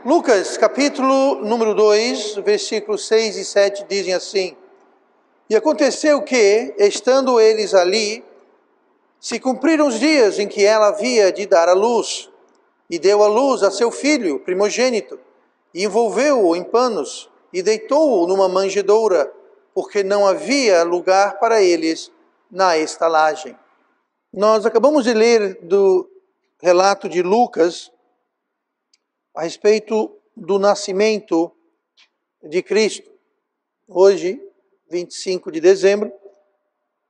Lucas, capítulo número 2, versículos 6 e 7 dizem assim: E aconteceu que, estando eles ali, se cumpriram os dias em que ela havia de dar à luz, e deu à luz a seu filho primogênito, e envolveu-o em panos, e deitou-o numa manjedoura, porque não havia lugar para eles na estalagem. Nós acabamos de ler do relato de Lucas a respeito do nascimento de Cristo. Hoje, 25 de dezembro,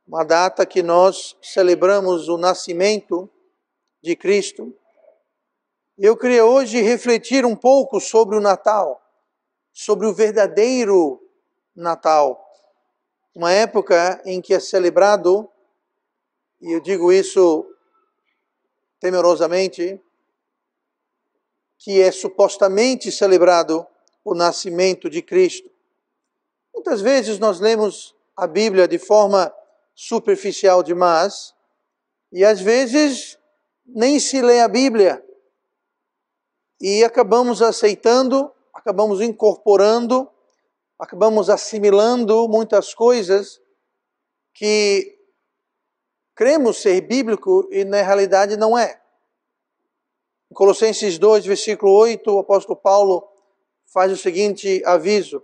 uma data que nós celebramos o nascimento de Cristo. Eu queria hoje refletir um pouco sobre o Natal, sobre o verdadeiro Natal. Uma época em que é celebrado, e eu digo isso temerosamente, que é supostamente celebrado o nascimento de Cristo. Muitas vezes nós lemos a Bíblia de forma superficial demais, e às vezes nem se lê a Bíblia, e acabamos aceitando, acabamos incorporando, acabamos assimilando muitas coisas que cremos ser bíblico e na realidade não é. Em Colossenses 2, versículo 8, o apóstolo Paulo faz o seguinte aviso: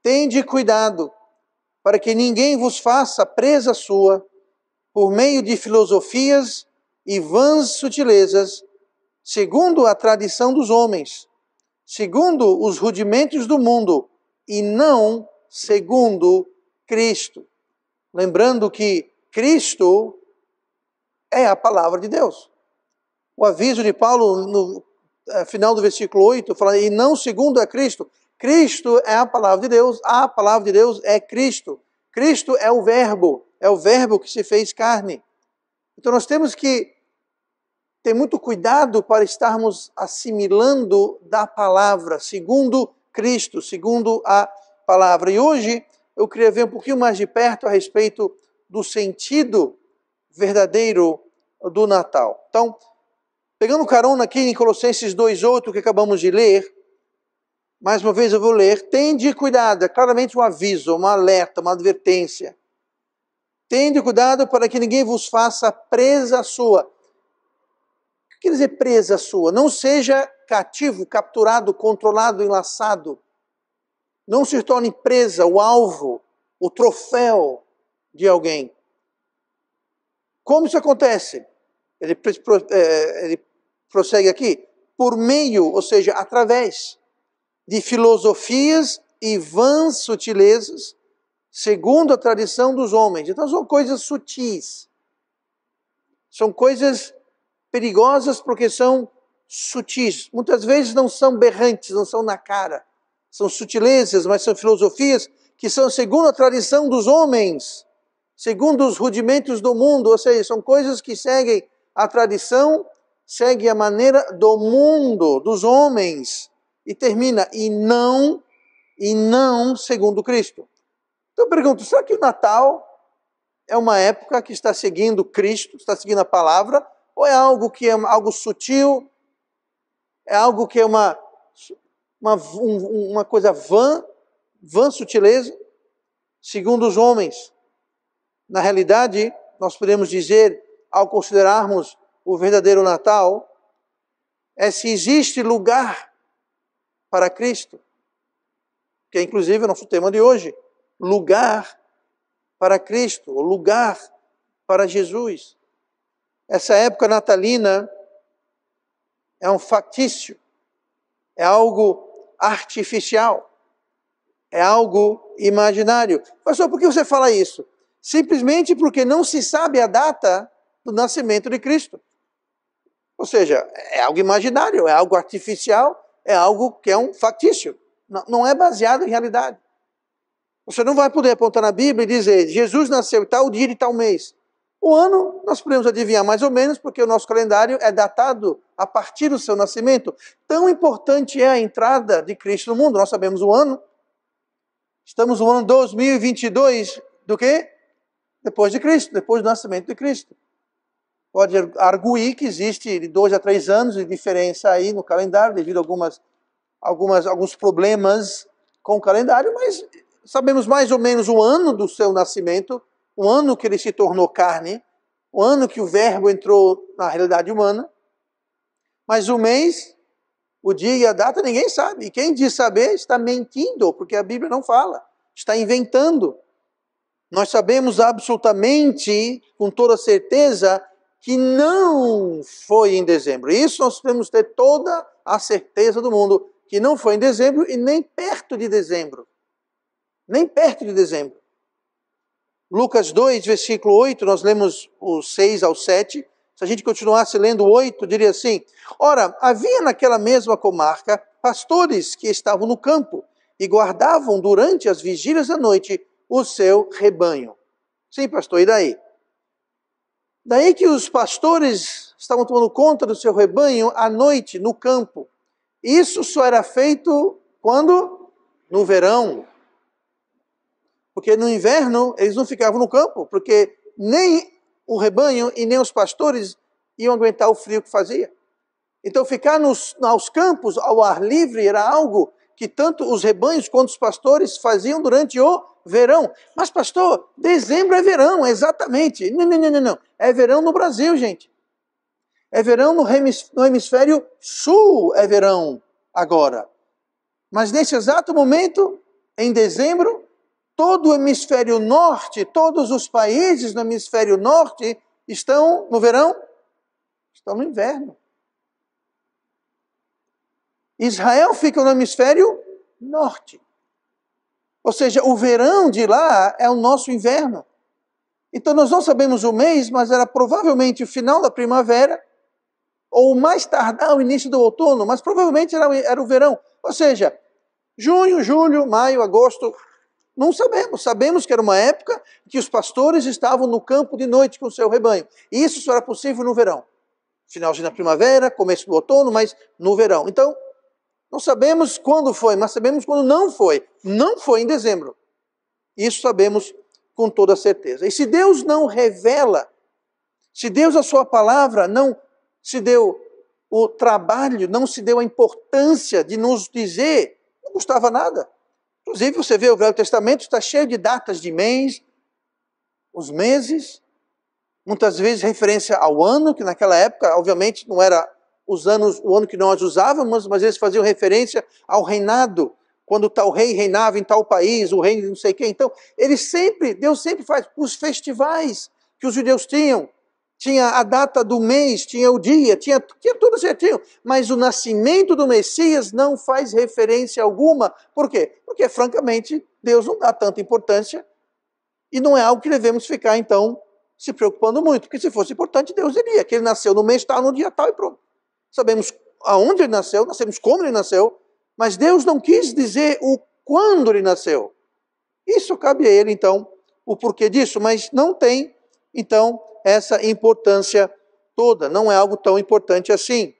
Tende cuidado para que ninguém vos faça presa sua por meio de filosofias e vãs sutilezas, segundo a tradição dos homens, segundo os rudimentos do mundo, e não segundo Cristo. Lembrando que Cristo é a palavra de Deus. O aviso de Paulo no final do versículo 8, fala, e não segundo a Cristo. Cristo é a palavra de Deus, a palavra de Deus é Cristo. Cristo é o verbo que se fez carne. Então nós temos que ter muito cuidado para estarmos assimilando da palavra, segundo Cristo, segundo a palavra. E hoje eu queria ver um pouquinho mais de perto a respeito do sentido verdadeiro do Natal. Então, pegando carona aqui em Colossenses 2:8, que acabamos de ler, mais uma vez eu vou ler: Tende cuidado, é claramente um aviso, um alerta, uma advertência. Tende cuidado para que ninguém vos faça presa sua. O que quer dizer presa sua? Não seja cativo, capturado, controlado, enlaçado. Não se torne presa, o alvo, o troféu de alguém. Como isso acontece? Ele prossegue aqui: por meio, ou seja, através de filosofias e vãs sutilezas, segundo a tradição dos homens. Então são coisas sutis. São coisas perigosas porque são sutis. Muitas vezes não são berrantes, não são na cara. São sutilezas, mas são filosofias que são segundo a tradição dos homens, segundo os rudimentos do mundo, ou seja, são coisas que seguem a tradição, seguem a maneira do mundo, dos homens, e termina, e não segundo Cristo. Então eu pergunto, será que o Natal é uma época que está seguindo Cristo, está seguindo a palavra, ou é algo que é algo sutil, é algo que é uma coisa vã sutileza, segundo os homens? Na realidade, nós podemos dizer, ao considerarmos o verdadeiro Natal, é se existe lugar para Cristo, que é inclusive o nosso tema de hoje, lugar para Cristo, o lugar para Jesus. Essa época natalina é um factício, é algo artificial, é algo imaginário. Pastor, por que você fala isso? Simplesmente porque não se sabe a data do nascimento de Cristo. Ou seja, é algo imaginário, é algo artificial, é algo que é um factício. Não é baseado em realidade. Você não vai poder apontar na Bíblia e dizer, Jesus nasceu tal dia de tal mês. O ano nós podemos adivinhar mais ou menos, porque o nosso calendário é datado a partir do seu nascimento. Tão importante é a entrada de Cristo no mundo. Nós sabemos o ano. Estamos no ano 2022 do quê? Depois de Cristo, depois do nascimento de Cristo. Pode arguir que existe de 2 a 3 anos de diferença aí no calendário, devido a algumas alguns problemas com o calendário, mas sabemos mais ou menos o ano do seu nascimento, o ano que ele se tornou carne, o ano que o verbo entrou na realidade humana, mas o mês, o dia e a data ninguém sabe. E quem diz saber está mentindo, porque a Bíblia não fala, está inventando. Nós sabemos absolutamente, com toda certeza, que não foi em dezembro. Isso nós temos que ter toda a certeza do mundo, que não foi em dezembro e nem perto de dezembro. Nem perto de dezembro. Lucas 2, versículo 8, nós lemos o 6 ao 7. Se a gente continuasse lendo o 8, diria assim: ora, havia naquela mesma comarca pastores que estavam no campo e guardavam durante as vigílias da noite o seu rebanho. Sim, pastor, e daí? Daí que os pastores estavam tomando conta do seu rebanho à noite, no campo. Isso só era feito quando? No verão. Porque no inverno eles não ficavam no campo, porque nem o rebanho e nem os pastores iam aguentar o frio que fazia. Então ficar nos campos, ao ar livre, era algo que tanto os rebanhos quanto os pastores faziam durante o verão. Mas pastor, dezembro é verão, exatamente. Não. É verão no Brasil, gente. É verão no hemisfério sul, é verão agora. Mas nesse exato momento, em dezembro, todo o hemisfério norte, todos os países do hemisfério norte estão no verão? Estão no inverno. Israel fica no hemisfério norte. Ou seja, o verão de lá é o nosso inverno. Então nós não sabemos o mês, mas era provavelmente o final da primavera, ou mais tardar o início do outono, mas provavelmente era o verão. Ou seja, junho, julho, maio, agosto, não sabemos. Sabemos que era uma época que os pastores estavam no campo de noite com o seu rebanho. E isso só era possível no verão. Finalzinho da primavera, começo do outono, mas no verão. Então, não sabemos quando foi, mas sabemos quando não foi. Não foi em dezembro. Isso sabemos com toda certeza. E se Deus não revela, se Deus, a sua palavra, não se deu o trabalho, não se deu a importância de nos dizer, não custava nada. Inclusive, você vê o Velho Testamento, está cheio de datas de mês, os meses, muitas vezes referência ao ano, que naquela época, obviamente, não era o ano que nós usávamos, mas eles faziam referência ao reinado, quando tal rei reinava em tal país, o rei de não sei quem. Então, Deus sempre faz os festivais que os judeus tinham. Tinha a data do mês, tinha o dia, tinha tudo certinho. Mas o nascimento do Messias não faz referência alguma. Por quê? Porque, francamente, Deus não dá tanta importância e não é algo que devemos ficar, então, se preocupando muito. Porque se fosse importante, Deus diria que ele nasceu no mês tal, no dia tal e pronto. Sabemos aonde ele nasceu, nós sabemos como ele nasceu, mas Deus não quis dizer o quando ele nasceu. Isso cabe a ele, então, o porquê disso, mas não tem, então, essa importância toda. Não é algo tão importante assim.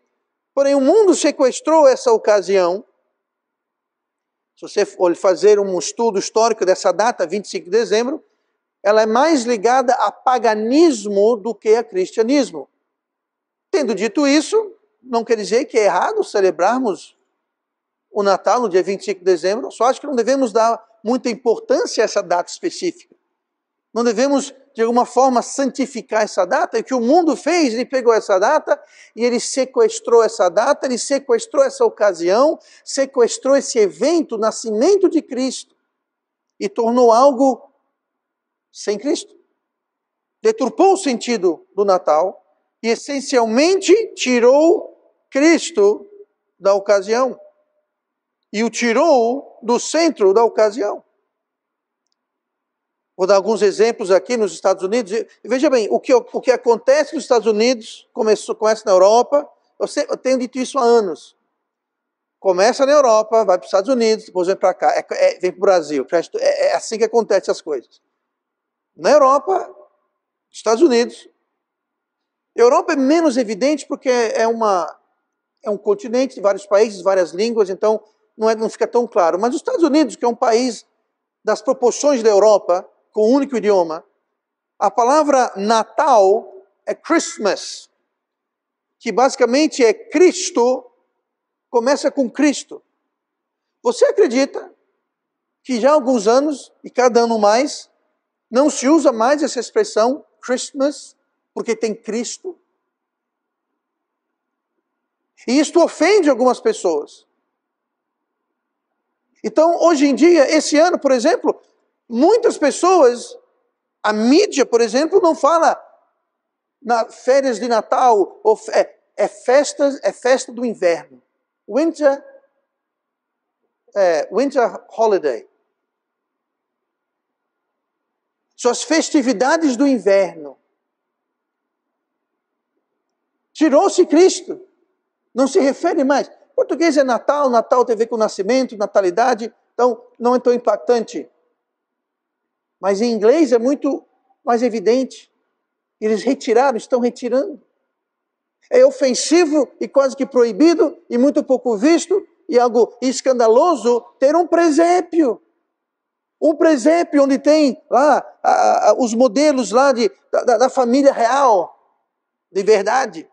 Porém, o mundo sequestrou essa ocasião. Se você for fazer um estudo histórico dessa data, 25 de dezembro, ela é mais ligada a paganismo do que a cristianismo. Tendo dito isso, não quer dizer que é errado celebrarmos o Natal no dia 25 de dezembro. Eu só acho que não devemos dar muita importância a essa data específica. Não devemos, de alguma forma, santificar essa data. E o que o mundo fez, ele pegou essa data e ele sequestrou essa data, ele sequestrou essa ocasião, sequestrou esse evento, o nascimento de Cristo, e tornou algo sem Cristo. Deturpou o sentido do Natal e, essencialmente, tirou Cristo da ocasião. E o tirou do centro da ocasião. Vou dar alguns exemplos aqui nos Estados Unidos. Veja bem, o que acontece nos Estados Unidos, começa na Europa, eu tenho dito isso há anos. Começa na Europa, vai para os Estados Unidos, depois vem para cá, vem para o Brasil. É assim que acontecem as coisas. Na Europa, Estados Unidos. Europa é menos evidente porque é um continente de vários países, várias línguas, então não fica tão claro. Mas os Estados Unidos, que é um país das proporções da Europa, com um único idioma, a palavra Natal é Christmas, que basicamente é Cristo, começa com Cristo. Você acredita que já há alguns anos, e cada ano mais, não se usa mais essa expressão Christmas, porque tem Cristo? E isto ofende algumas pessoas. Então, hoje em dia, esse ano, por exemplo, muitas pessoas, a mídia, por exemplo, não fala férias de Natal, ou é festa do inverno. Winter holiday. São as festividades do inverno. Tirou-se Cristo. Não se refere mais. Português é Natal, Natal tem a ver com nascimento, natalidade, então não é tão impactante. Mas em inglês é muito mais evidente. Eles estão retirando. É ofensivo e quase que proibido e muito pouco visto e algo escandaloso ter um presépio. Um presépio onde tem lá os modelos lá da família real, de verdade.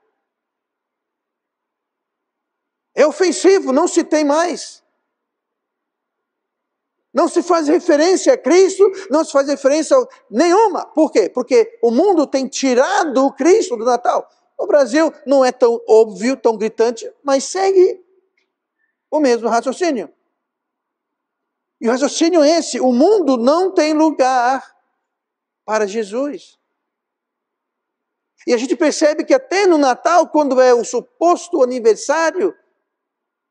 É ofensivo, não se tem mais. Não se faz referência a Cristo, não se faz referência nenhuma. Por quê? Porque o mundo tem tirado o Cristo do Natal. No Brasil não é tão óbvio, tão gritante, mas segue o mesmo raciocínio. E o raciocínio é esse: o mundo não tem lugar para Jesus. E a gente percebe que até no Natal, quando é o suposto aniversário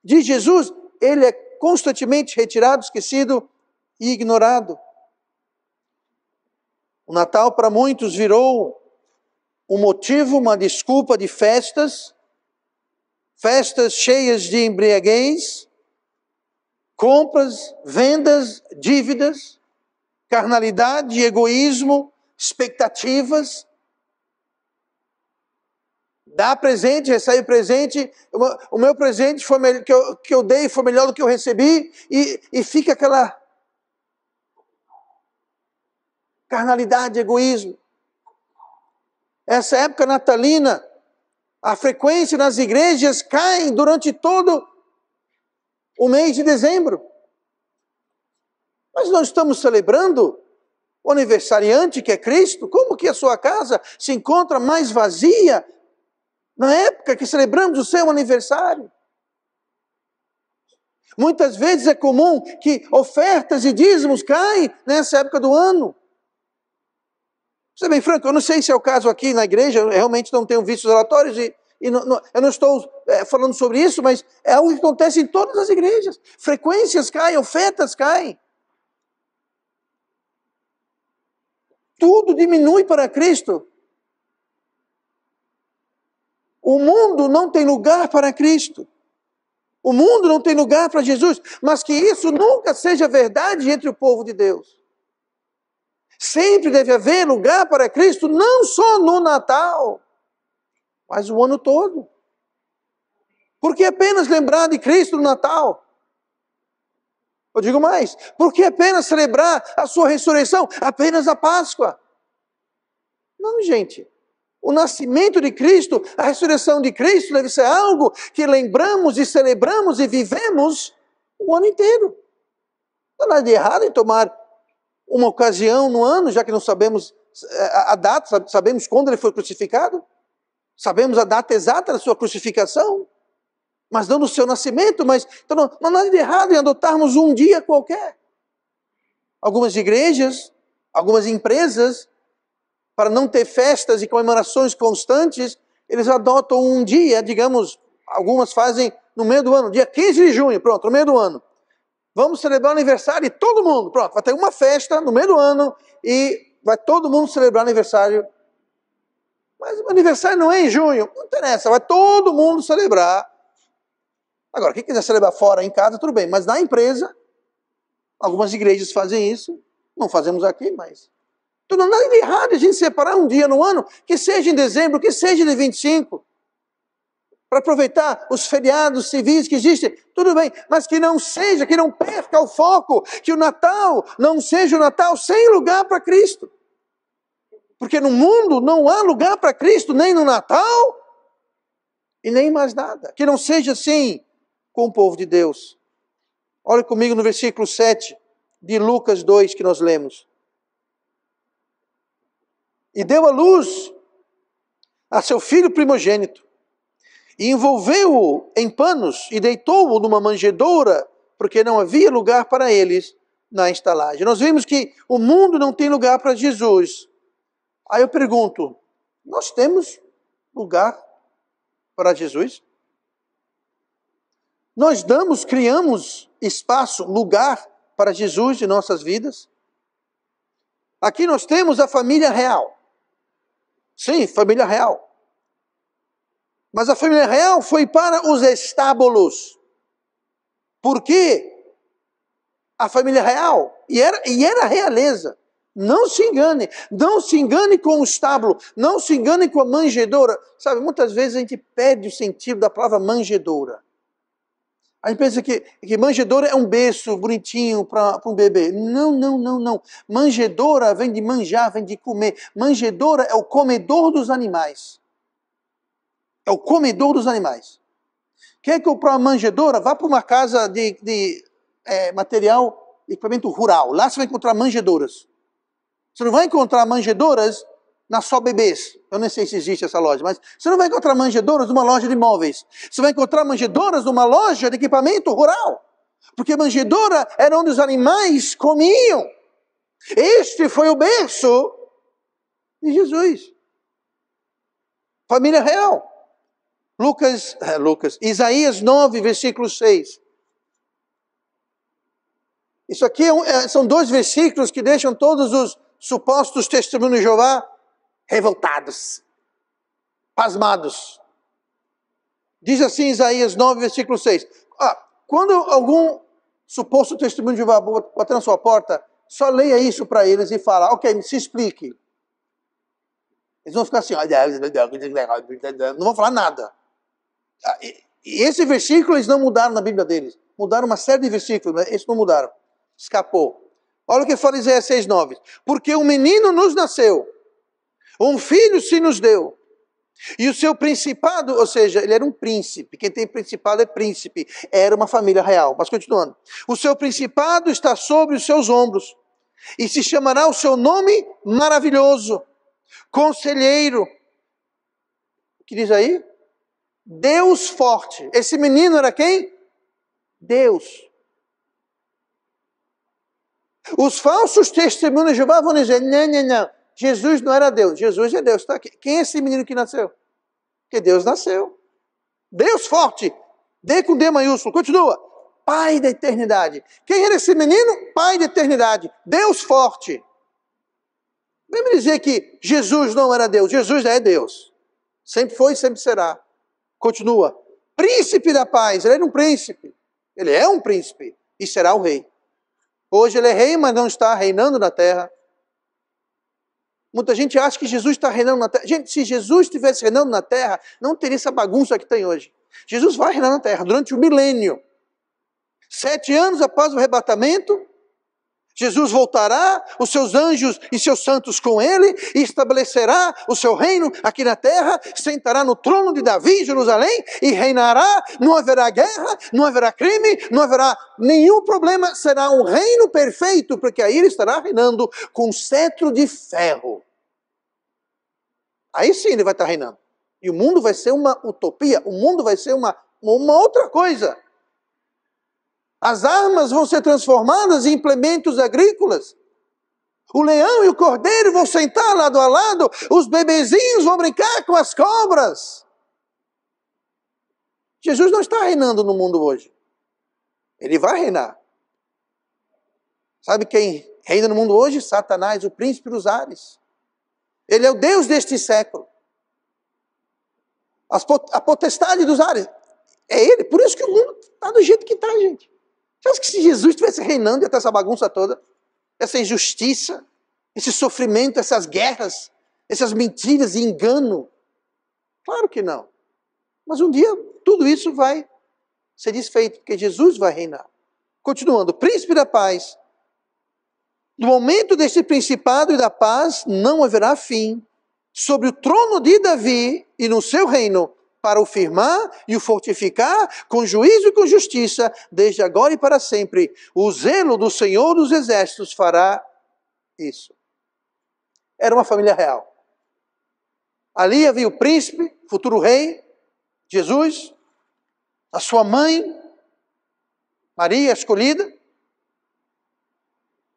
de Jesus, ele é constantemente retirado, esquecido e ignorado. O Natal para muitos virou um motivo, uma desculpa de festas cheias de embriaguez, compras, vendas, dívidas, carnalidade, egoísmo, expectativas. Dá presente, recebe presente. O meu presente que eu dei foi melhor do que eu recebi. E fica aquela carnalidade, egoísmo. Essa época natalina, a frequência nas igrejas cai durante todo o mês de dezembro. Mas nós estamos celebrando o aniversariante que é Cristo. Como que a sua casa se encontra mais vazia na época que celebramos o seu aniversário? Muitas vezes é comum que ofertas e dízimos caem nessa época do ano. Vou ser bem franco, eu não sei se é o caso aqui na igreja, eu realmente não tenho visto os relatórios eu não estou falando sobre isso, mas é algo que acontece em todas as igrejas. Frequências caem, ofertas caem. Tudo diminui para Cristo. O mundo não tem lugar para Cristo. O mundo não tem lugar para Jesus. Mas que isso nunca seja verdade entre o povo de Deus. Sempre deve haver lugar para Cristo, não só no Natal, mas o ano todo. Por que apenas lembrar de Cristo no Natal? Eu digo mais, por que apenas celebrar a sua ressurreição apenas na Páscoa? Não, gente. O nascimento de Cristo, a ressurreição de Cristo deve ser algo que lembramos e celebramos e vivemos o ano inteiro. Não há nada de errado em tomar uma ocasião no ano, já que não sabemos a data, sabemos quando ele foi crucificado, sabemos a data exata da sua crucificação, mas não do seu nascimento. Mas então não há nada de errado em adotarmos um dia qualquer. Algumas igrejas, algumas empresas, para não ter festas e comemorações constantes, eles adotam um dia, digamos, algumas fazem no meio do ano, dia 15 de junho, pronto, no meio do ano. Vamos celebrar o aniversário de todo mundo, pronto, vai ter uma festa no meio do ano e vai todo mundo celebrar o aniversário. Mas o aniversário não é em junho, não interessa, vai todo mundo celebrar. Agora, quem quiser celebrar fora, em casa, tudo bem, mas na empresa, algumas igrejas fazem isso, não fazemos aqui, mas... Então não há nada de errado a gente separar um dia no ano, que seja em dezembro, que seja de 25, para aproveitar os feriados civis que existem, tudo bem, mas que não seja, que não perca o foco, que o Natal não seja o Natal sem lugar para Cristo. Porque no mundo não há lugar para Cristo, nem no Natal, e nem mais nada. Que não seja assim com o povo de Deus. Olha comigo no versículo 7 de Lucas 2 que nós lemos. E deu à luz a seu filho primogênito, e envolveu-o em panos, e deitou-o numa manjedoura, porque não havia lugar para eles na estalagem. Nós vimos que o mundo não tem lugar para Jesus. Aí eu pergunto, nós temos lugar para Jesus? Nós criamos espaço, lugar para Jesus em nossas vidas? Aqui nós temos a família real. Sim, família real. Mas a família real foi para os estábulos. Por quê? A família real, e era realeza. Não se engane com o estábulo, não se engane com a manjedoura. Sabe, muitas vezes a gente perde o sentido da palavra manjedoura. A gente pensa que manjedoura é um berço bonitinho para um bebê. Não. Manjedoura vem de manjar, vem de comer. Manjedoura é o comedor dos animais. É o comedor dos animais. Quer comprar uma manjedoura? Vá para uma casa de material, equipamento rural. Lá você vai encontrar manjedouras. Você não vai encontrar manjedouras na Só Bebês. Eu nem sei se existe essa loja, mas você não vai encontrar manjedouras numa loja de móveis. Você vai encontrar manjedouras numa loja de equipamento rural. Porque manjedoura era onde os animais comiam. Este foi o berço de Jesus. Família real. Isaías 9, versículo 6. Isso aqui são 2 versículos que deixam todos os supostos testemunhos de Jeová revoltados, pasmados. Diz assim Isaías 9, versículo 6. Quando algum suposto testemunho de Jeová bater na sua porta, só leia isso para eles e fala, ok, se explique. Eles vão ficar assim, não vão falar nada. E esse versículo eles não mudaram na Bíblia deles. Mudaram uma série de versículos, mas esses não mudaram. Escapou. Olha o que fala Isaías 6,9. Porque um menino nos nasceu, um filho se nos deu, e o seu principado, ou seja, ele era um príncipe. Quem tem principado é príncipe. Era uma família real. Mas continuando. O seu principado está sobre os seus ombros, e se chamará o seu nome maravilhoso, conselheiro. O que diz aí? Deus forte. Esse menino era quem? Deus. Os falsos testemunhos de Jeová vão dizer, não. Jesus não era Deus. Jesus é Deus. Tá? Quem é esse menino que nasceu? Porque Deus nasceu. Deus forte. D com D maiúsculo. Continua. Pai da eternidade. Quem era esse menino? Pai da eternidade. Deus forte. Vem me dizer que Jesus não era Deus. Jesus é Deus. Sempre foi e sempre será. Continua. Príncipe da paz. Ele era um príncipe. Ele é um príncipe. E será o rei. Hoje ele é rei, mas não está reinando na terra. Muita gente acha que Jesus está reinando na terra. Gente, se Jesus estivesse reinando na terra, não teria essa bagunça que tem hoje. Jesus vai reinar na terra durante o milênio. 7 anos após o arrebatamento, Jesus voltará, os seus anjos e seus santos com ele, e estabelecerá o seu reino aqui na terra, sentará no trono de Davi em Jerusalém, e reinará, não haverá guerra, não haverá crime, não haverá nenhum problema, será um reino perfeito, porque aí ele estará reinando com cetro de ferro. Aí sim ele vai estar reinando. E o mundo vai ser uma utopia, o mundo vai ser uma outra coisa. As armas vão ser transformadas em implementos agrícolas. O leão e o cordeiro vão sentar lado a lado. Os bebezinhos vão brincar com as cobras. Jesus não está reinando no mundo hoje. Ele vai reinar. Sabe quem reina no mundo hoje? Satanás, o príncipe dos ares. Ele é o Deus deste século. A potestade dos ares. É ele. Por isso que o mundo está do jeito que está, gente. Você acha que se Jesus estivesse reinando, ia ter essa bagunça toda? Essa injustiça, esse sofrimento, essas guerras, essas mentiras e engano? Claro que não. Mas um dia tudo isso vai ser desfeito, porque Jesus vai reinar. Continuando, príncipe da paz. No momento deste principado e da paz, não haverá fim sobre o trono de Davi e no seu reino, para o firmar e o fortificar com juízo e com justiça, desde agora e para sempre. O zelo do Senhor dos Exércitos fará isso. Era uma família real. Ali havia o príncipe, futuro rei, Jesus, a sua mãe, Maria, escolhida.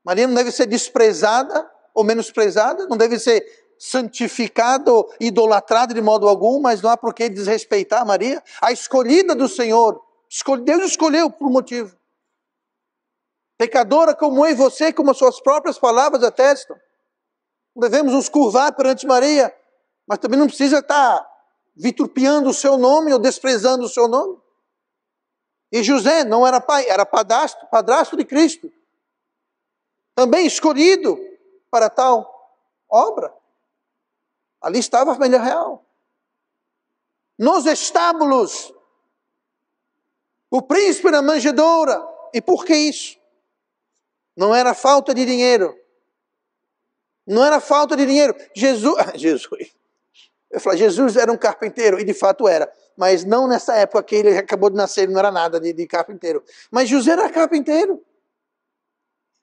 Maria não deve ser desprezada ou menosprezada, não deve ser santificada ou idolatrada de modo algum, mas não há por que desrespeitar Maria. A escolhida do Senhor, Deus escolheu por um motivo. Pecadora como eu e você, como as suas próprias palavras atestam. Não devemos nos curvar perante Maria, mas também não precisa estar vitupinando o seu nome ou desprezando o seu nome. E José não era pai, era padrasto de Cristo. Também escolhido para tal obra. Ali estava a família real. Nos estábulos, o príncipe na manjedoura. E por que isso? Não era falta de dinheiro. Não era falta de dinheiro. Jesus era um carpinteiro, e de fato era. Mas não nessa época que ele acabou de nascer, ele não era nada de carpinteiro. Mas José era carpinteiro.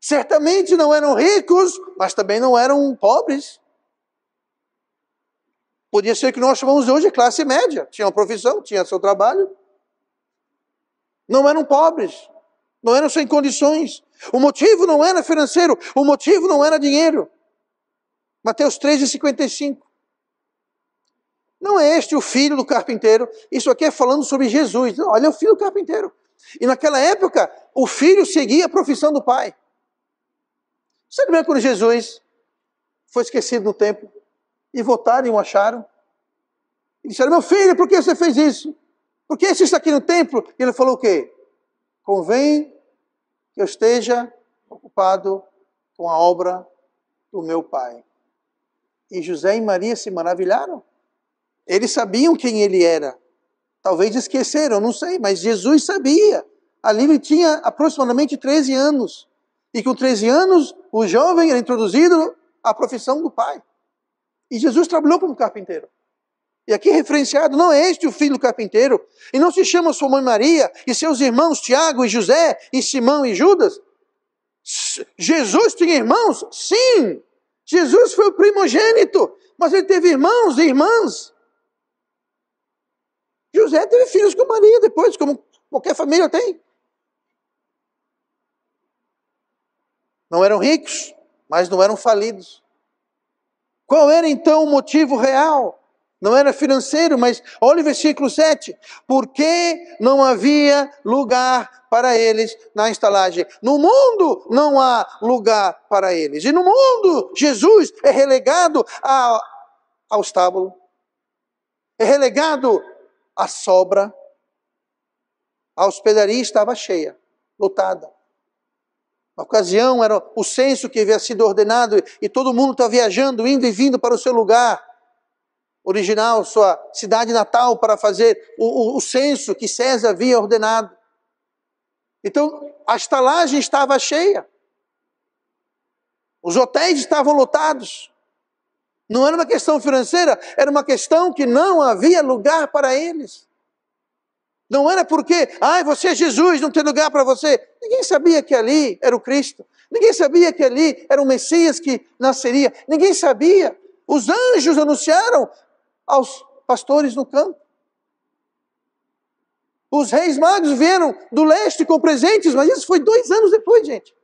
Certamente não eram ricos, mas também não eram pobres. Podia ser que nós chamamos hoje de classe média. Tinha uma profissão, tinha seu trabalho. Não eram pobres. Não eram sem condições. O motivo não era financeiro. O motivo não era dinheiro. Mateus 13:55. Não é este o filho do carpinteiro. Isso aqui é falando sobre Jesus. Não, olha, é o filho do carpinteiro. E naquela época, o filho seguia a profissão do pai. Você lembra quando Jesus foi esquecido no templo? E voltaram e o acharam. E disseram, meu filho, por que você fez isso? Por que você está aqui no templo? E ele falou o quê? Convém que eu esteja ocupado com a obra do meu pai. E José e Maria se maravilharam. Eles sabiam quem ele era. Talvez esqueceram, não sei, mas Jesus sabia. Ali ele tinha aproximadamente 13 anos. E com 13 anos, o jovem era introduzido à profissão do pai. E Jesus trabalhou como carpinteiro. E aqui referenciado, não é este o filho do carpinteiro? E não se chama sua mãe Maria e seus irmãos Tiago e José e Simão e Judas? Jesus tinha irmãos? Sim! Jesus foi o primogênito, mas ele teve irmãos e irmãs. José teve filhos com Maria depois, como qualquer família tem. Não eram ricos, mas não eram falidos. Qual era então o motivo real? Não era financeiro, mas olha o versículo 7. Porque não havia lugar para eles na estalagem. No mundo não há lugar para eles. E no mundo, Jesus é relegado ao estábulo. É relegado à sobra. A hospedaria estava cheia, lotada. Na ocasião era o censo que havia sido ordenado e todo mundo está viajando, indo e vindo para o seu lugar original, sua cidade natal, para fazer o censo que César havia ordenado. Então, a estalagem estava cheia. Os hotéis estavam lotados. Não era uma questão financeira, era uma questão que não havia lugar para eles. Não era porque, você é Jesus, não tem lugar para você. Ninguém sabia que ali era o Cristo. Ninguém sabia que ali era o Messias que nasceria. Ninguém sabia. Os anjos anunciaram aos pastores no campo. Os reis magos vieram do leste com presentes, mas isso foi 2 anos depois, gente.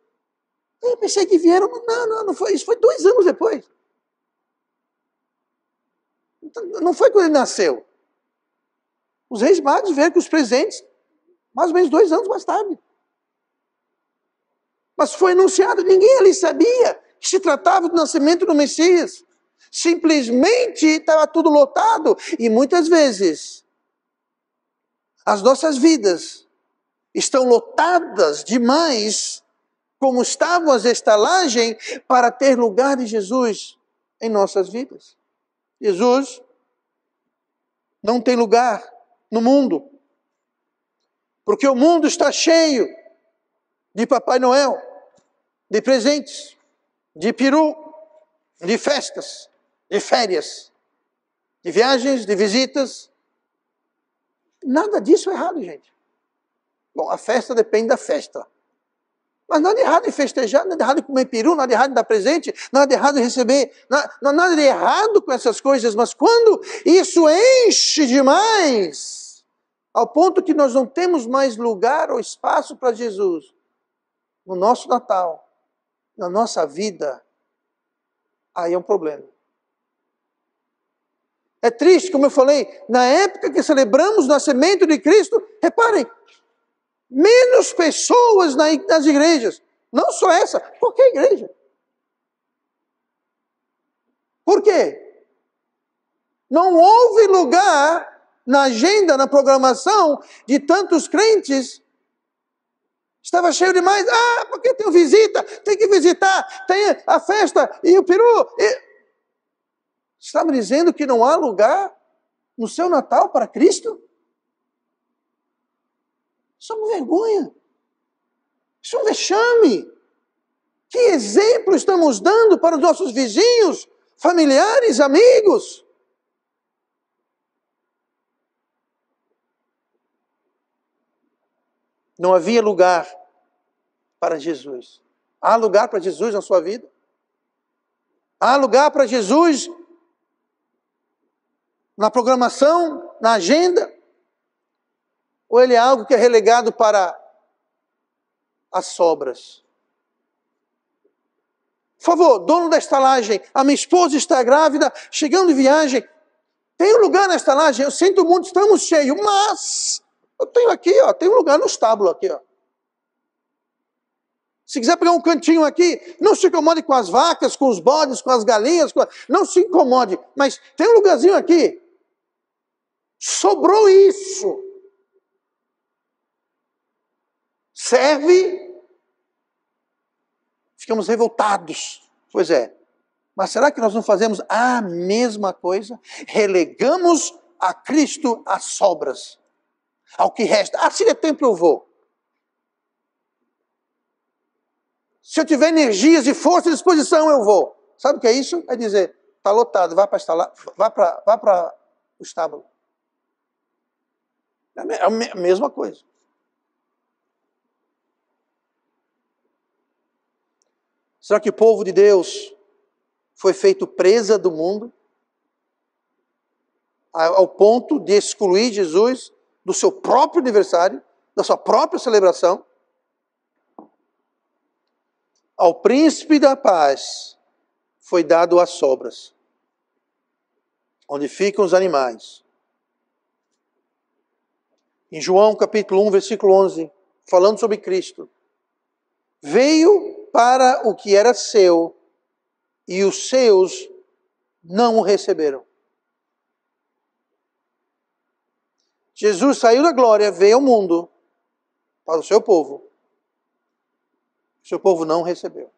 Eu pensei que vieram, não foi isso, foi 2 anos depois. Não foi quando ele nasceu. Os reis magos vieram com os presentes mais ou menos 2 anos mais tarde. Mas foi anunciado, ninguém ali sabia que se tratava do nascimento do Messias. Simplesmente estava tudo lotado. E muitas vezes, as nossas vidas estão lotadas demais, como estavam as estalagens, para ter lugar de Jesus em nossas vidas. Jesus não tem lugar no mundo, porque o mundo está cheio de Papai Noel, de presentes, de peru, de festas, de férias, de viagens, de visitas, Nada disso é errado, gente. Bom, a festa depende da festa. Mas nada de errado em festejar, nada de errado em comer peru, nada de errado em dar presente, nada de errado em receber, nada de errado com essas coisas. Mas quando isso enche demais, ao ponto que nós não temos mais lugar ou espaço para Jesus, no nosso Natal, na nossa vida, aí é um problema. É triste, como eu falei, na época que celebramos o nascimento de Cristo, reparem, menos pessoas nas igrejas. Não só essa, qualquer igreja. Por quê? Não houve lugar na agenda, na programação de tantos crentes. Estava cheio demais. Ah, porque tem visita, tem que visitar, tem a festa e o peru. Está me dizendo que não há lugar no seu Natal para Cristo? Isso é uma vergonha. Isso é um vexame. Que exemplo estamos dando para os nossos vizinhos, familiares, amigos? Não havia lugar para Jesus. Há lugar para Jesus na sua vida? Há lugar para Jesus na programação, na agenda? Ou ele é algo que é relegado para as sobras? Por favor, dono da estalagem, a minha esposa está grávida, chegando de viagem. Tem um lugar na estalagem? Eu sinto muito, estamos cheios, mas eu tenho aqui, ó, tem um lugar no estábulo aqui, ó. Se quiser pegar um cantinho aqui, não se incomode com as vacas, com os bodes, com as galinhas, não se incomode, mas tem um lugarzinho aqui. Sobrou isso. Serve. Ficamos revoltados. Pois é. Mas será que nós não fazemos a mesma coisa? Relegamos a Cristo as sobras. Ao que resta. Ah, se der tempo eu vou. Se eu tiver energias e força e disposição, eu vou. Sabe o que é isso? É dizer, está lotado, vá para o estábulo. É a mesma coisa. Será que o povo de Deus foi feito presa do mundo? Ao ponto de excluir Jesus do seu próprio aniversário, da sua própria celebração? Ao príncipe da paz foi dado as sobras, onde ficam os animais. Em João capítulo 1, versículo 11, falando sobre Cristo, veio para o que era seu, e os seus não o receberam. Jesus saiu da glória, veio ao mundo, para o seu povo. O seu povo não recebeu.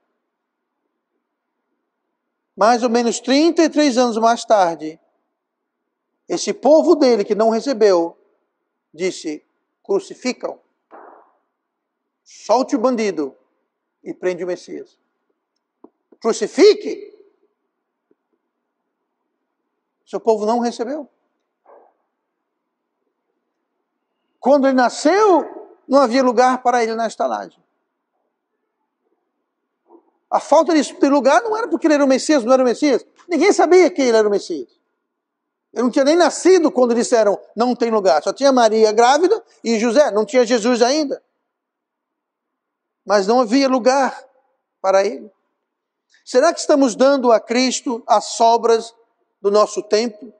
Mais ou menos 33 anos mais tarde, esse povo dele que não recebeu, disse, crucificam, solte o bandido e prende o Messias. Crucifique! Seu povo não recebeu. Quando ele nasceu, não havia lugar para ele na estalagem. A falta de lugar não era porque ele era o Messias, não era o Messias. Ninguém sabia que ele era o Messias. Ele não tinha nem nascido quando disseram, não tem lugar. Só tinha Maria grávida e José, não tinha Jesus ainda. Mas não havia lugar para ele. Será que estamos dando a Cristo as sobras do nosso tempo,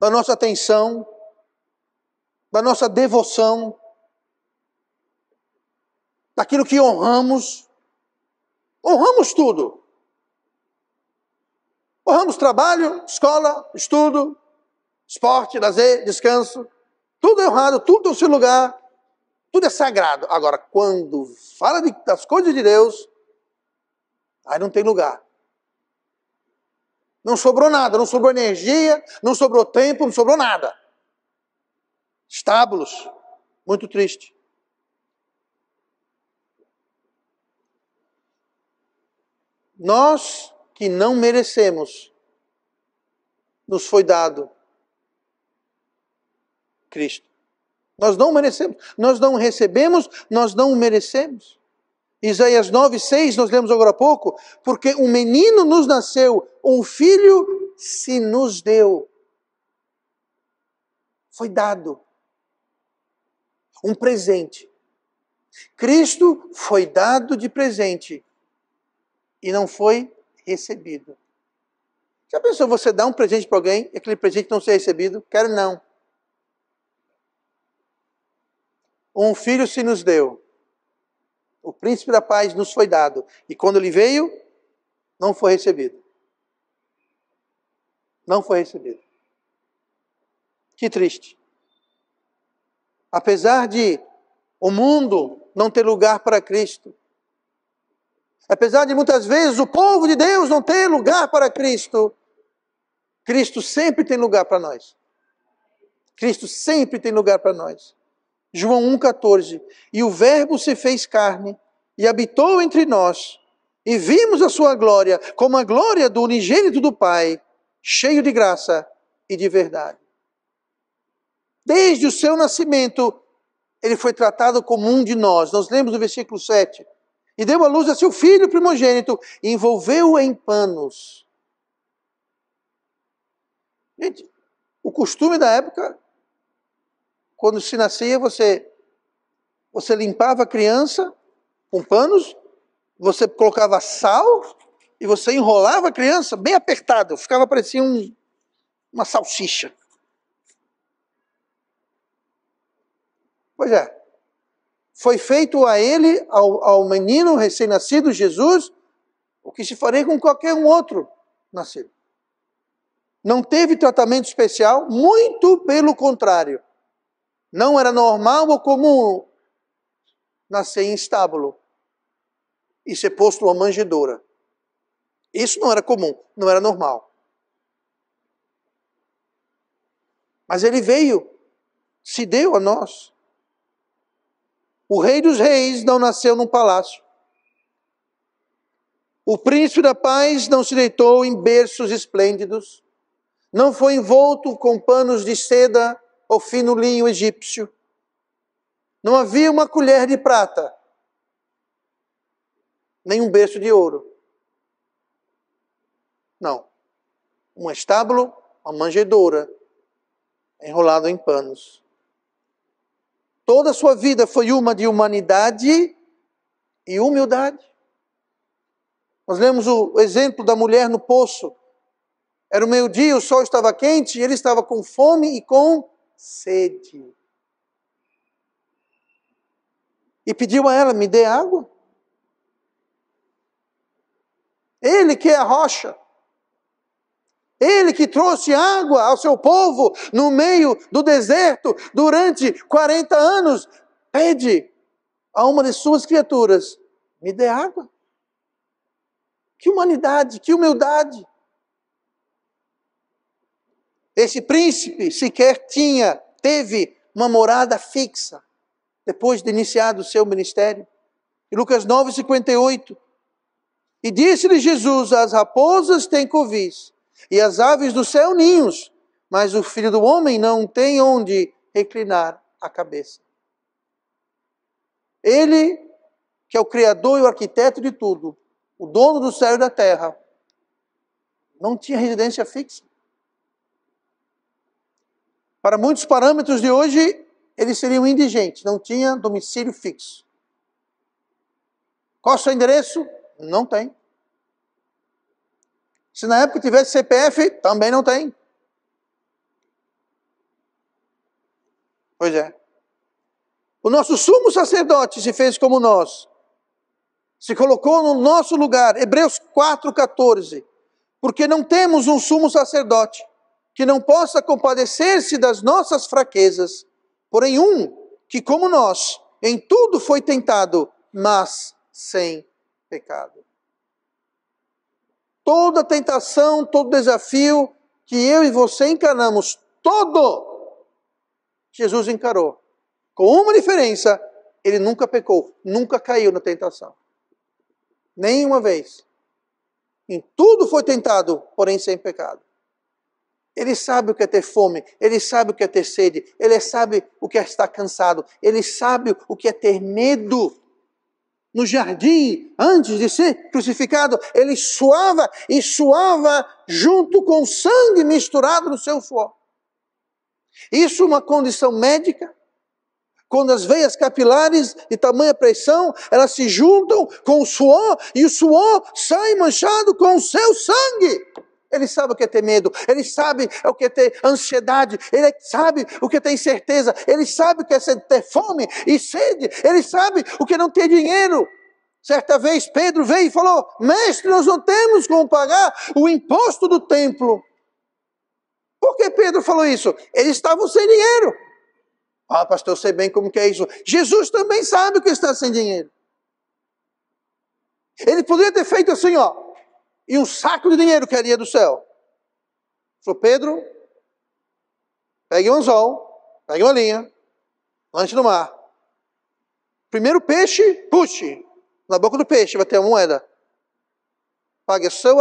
da nossa atenção, da nossa devoção, daquilo que honramos? Honramos tudo. Honramos trabalho, escola, estudo, esporte, lazer, descanso. Tudo é honrado, tudo tem o seu lugar. Tudo é sagrado. Agora, quando fala das coisas de Deus, aí não tem lugar. Não sobrou nada, não sobrou energia, não sobrou tempo, não sobrou nada. Estábulos. Muito triste. Nós que não merecemos, nos foi dado Cristo. Nós não merecemos. Nós não recebemos, nós não merecemos. Isaías 9:6, nós lemos agora há pouco, porque um menino nos nasceu, um filho se nos deu. Foi dado. Um presente. Cristo foi dado de presente e não foi recebido. Já pensou você dar um presente para alguém e aquele presente não ser recebido? Quero não. Um filho se nos deu. O príncipe da paz nos foi dado. E quando ele veio, não foi recebido. Não foi recebido. Que triste. Apesar de o mundo não ter lugar para Cristo, apesar de muitas vezes o povo de Deus não ter lugar para Cristo, Cristo sempre tem lugar para nós. Cristo sempre tem lugar para nós. João 1,14. E o Verbo se fez carne e habitou entre nós, e vimos a sua glória como a glória do unigênito do Pai, cheio de graça e de verdade. Desde o seu nascimento, ele foi tratado como um de nós. Nós lemos no versículo 7. E deu à luz a seu filho primogênito, e envolveu-o em panos. Gente, o costume da época, quando se nascia, você limpava a criança com panos, você colocava sal e você enrolava a criança bem apertado, ficava parecendo uma salsicha. Pois é, foi feito a ele, ao menino recém-nascido, Jesus, o que se faria com qualquer um outro nascido. Não teve tratamento especial, muito pelo contrário. Não era normal ou comum nascer em estábulo e ser posto numa manjedoura. Isso não era comum, não era normal. Mas ele veio, se deu a nós. O Rei dos Reis não nasceu num palácio. O Príncipe da Paz não se deitou em berços esplêndidos. Não foi envolto com panos de seda ou fino linho egípcio. Não havia uma colher de prata, nem um berço de ouro. Não. Um estábulo, uma manjedoura, enrolado em panos. Toda a sua vida foi uma de humanidade e humildade. Nós lemos o exemplo da mulher no poço. Era o meio-dia, o sol estava quente e ele estava com fome e com sede. E pediu a ela, me dê água. Ele que é a rocha. Ele que trouxe água ao seu povo no meio do deserto durante 40 anos, pede a uma de suas criaturas, me dê água. Que humanidade, que humildade. Esse príncipe sequer teve uma morada fixa depois de iniciado o seu ministério. Em Lucas 9:58. E disse-lhe Jesus, as raposas têm covis, e as aves do céu ninhos, mas o Filho do Homem não tem onde reclinar a cabeça. Ele, que é o Criador e o arquiteto de tudo, o dono do céu e da terra, não tinha residência fixa. Para muitos parâmetros de hoje, ele seria um indigente, não tinha domicílio fixo. Qual é o seu endereço? Não tem. Se na época tivesse CPF, também não tem. Pois é. O nosso sumo sacerdote se fez como nós. Se colocou no nosso lugar. Hebreus 4:14. Porque não temos um sumo sacerdote que não possa compadecer-se das nossas fraquezas, porém um que, como nós, em tudo foi tentado, mas sem pecado. Toda tentação, todo desafio que eu e você encaramos, todo, Jesus encarou. Com uma diferença, ele nunca pecou, nunca caiu na tentação. Nenhuma vez. Em tudo foi tentado, porém sem pecado. Ele sabe o que é ter fome, ele sabe o que é ter sede, ele sabe o que é estar cansado, ele sabe o que é ter medo. No jardim, antes de ser crucificado, ele suava e suava junto com sangue misturado no seu suor. Isso é uma condição médica. Quando as veias capilares de tamanha pressão, elas se juntam com o suor e o suor sai manchado com o seu sangue. Ele sabe o que é ter medo, ele sabe o que é ter ansiedade, ele sabe o que é ter incerteza, ele sabe o que é ter fome e sede, ele sabe o que é não ter dinheiro. Certa vez Pedro veio e falou: mestre, nós não temos como pagar o imposto do templo. Por que Pedro falou isso? Eles estavam sem dinheiro. Ah, pastor, eu sei bem como que é isso. Jesus também sabe que está sem dinheiro. Ele poderia ter feito assim, ó, e um saco de dinheiro cairia do céu. Falou: Pedro, pegue um anzol, pegue uma linha, lance no mar. Primeiro peixe, puxe. Na boca do peixe vai ter uma moeda. Pague o seu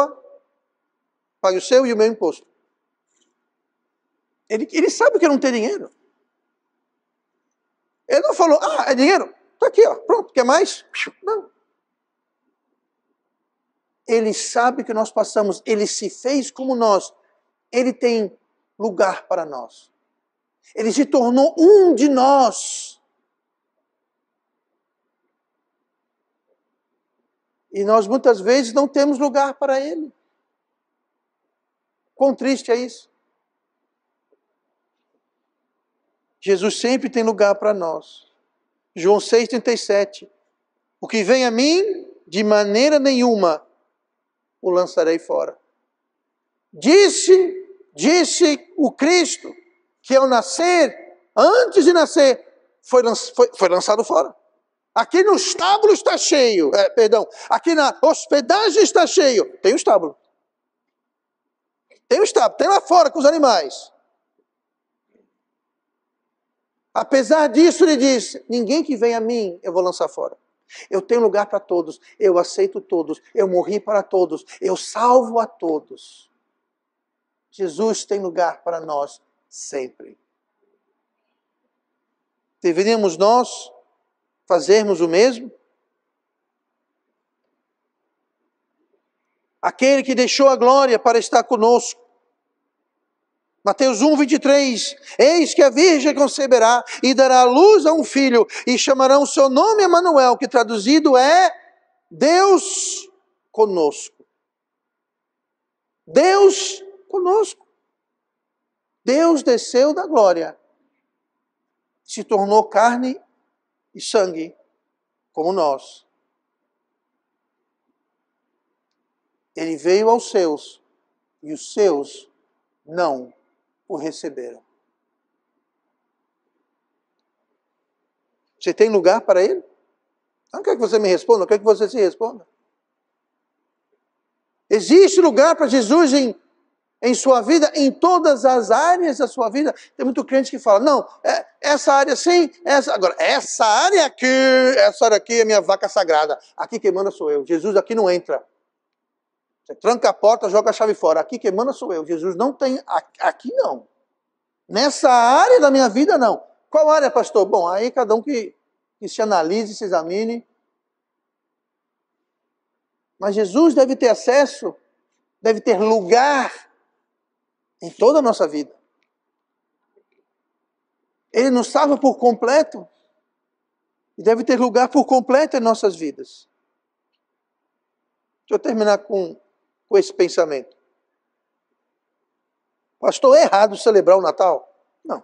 e o meu imposto. Ele sabe que não tem dinheiro. Ele não falou: é dinheiro? Está aqui, ó, pronto, quer mais? Não. Ele sabe que nós passamos, ele se fez como nós. Ele tem lugar para nós. Ele se tornou um de nós. E nós muitas vezes não temos lugar para ele. Quão triste é isso? Jesus sempre tem lugar para nós. João 6,37. O que vem a mim, de maneira nenhuma o lançarei fora. Disse o Cristo que ao nascer, antes de nascer, foi lançado fora. Aqui no estábulo está cheio, aqui na hospedagem está cheio. Tem o estábulo. Tem lá fora com os animais. Apesar disso, ele disse: ninguém que vem a mim, eu vou lançar fora. Eu tenho lugar para todos, eu aceito todos, eu morri para todos, eu salvo a todos. Jesus tem lugar para nós sempre. Deveríamos nós fazermos o mesmo? Aquele que deixou a glória para estar conosco. Mateus 1:23. Eis que a virgem conceberá e dará à luz a um filho, e chamarão o seu nome Emanuel, que traduzido é Deus conosco. Deus conosco. Deus desceu da glória, se tornou carne e sangue, como nós. Ele veio aos seus, e os seus não o receberam. Você tem lugar para ele? Não quero que você me responda, eu quero que você se responda. Existe lugar para Jesus em sua vida, em todas as áreas da sua vida? Tem muito crente que fala: não, essa área sim, agora, essa área aqui é minha vaca sagrada. Aqui quem manda sou eu. Jesus aqui não entra. Você tranca a porta, joga a chave fora. Aqui quem manda sou eu. Jesus não tem, aqui não. Nessa área da minha vida, não. Qual área, pastor? Bom, aí cada um que se analise, se examine. Mas Jesus deve ter acesso, deve ter lugar em toda a nossa vida. Ele nos salva por completo e deve ter lugar por completo em nossas vidas. Deixa eu terminar com esse pensamento. Pastor, é errado celebrar o Natal? Não.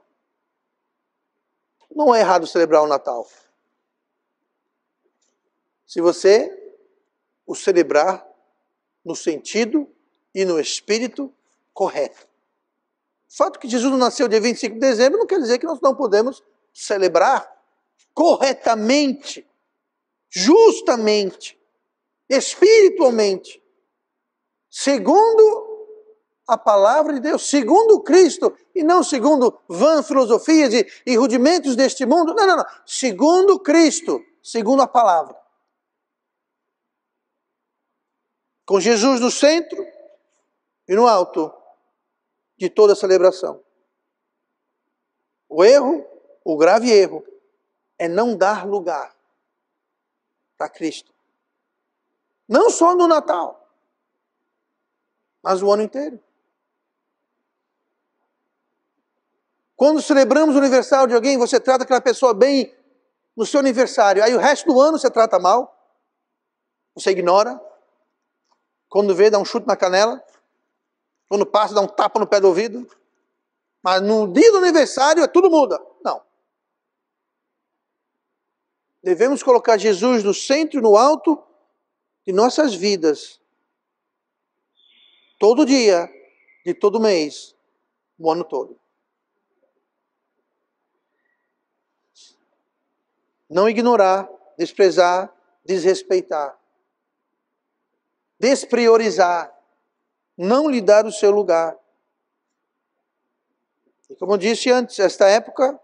Não é errado celebrar o Natal. Se você o celebrar no sentido e no espírito correto. O fato que Jesus não nasceu dia 25 de dezembro não quer dizer que nós não podemos celebrar corretamente, justamente, espiritualmente, segundo a palavra de Deus, segundo Cristo, e não segundo vãs filosofias e rudimentos deste mundo. Não. Segundo Cristo, segundo a palavra. Com Jesus no centro e no alto, de toda a celebração. O erro, o grave erro, é não dar lugar para Cristo. Não só no Natal, mas o ano inteiro. Quando celebramos o aniversário de alguém, você trata aquela pessoa bem no seu aniversário. Aí o resto do ano você trata mal. Você ignora. Quando vê, dá um chute na canela. Quando passa, dá um tapa no pé do ouvido. Mas no dia do aniversário, tudo muda. Não. Devemos colocar Jesus no centro e no alto de nossas vidas. Todo dia, de todo mês, o ano todo. Não ignorar, desprezar, desrespeitar. Despriorizar. Não lhe dar o seu lugar. E como eu disse antes, esta época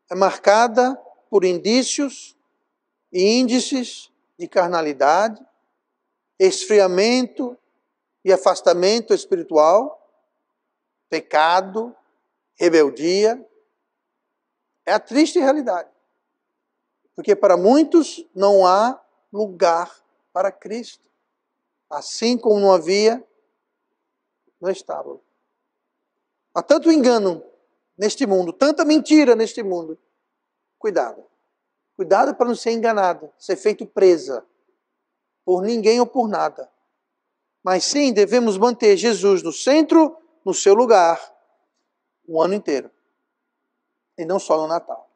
é marcada por indícios e índices de carnalidade, esfriamento e afastamento espiritual, pecado, rebeldia. É a triste realidade. Porque para muitos não há lugar para Cristo. Assim como não havia no estábulo. Há tanto engano neste mundo, tanta mentira neste mundo. Cuidado. Cuidado para não ser enganado, ser feito presa por ninguém ou por nada. Mas sim, devemos manter Jesus no centro, no seu lugar, o ano inteiro. E não só no Natal.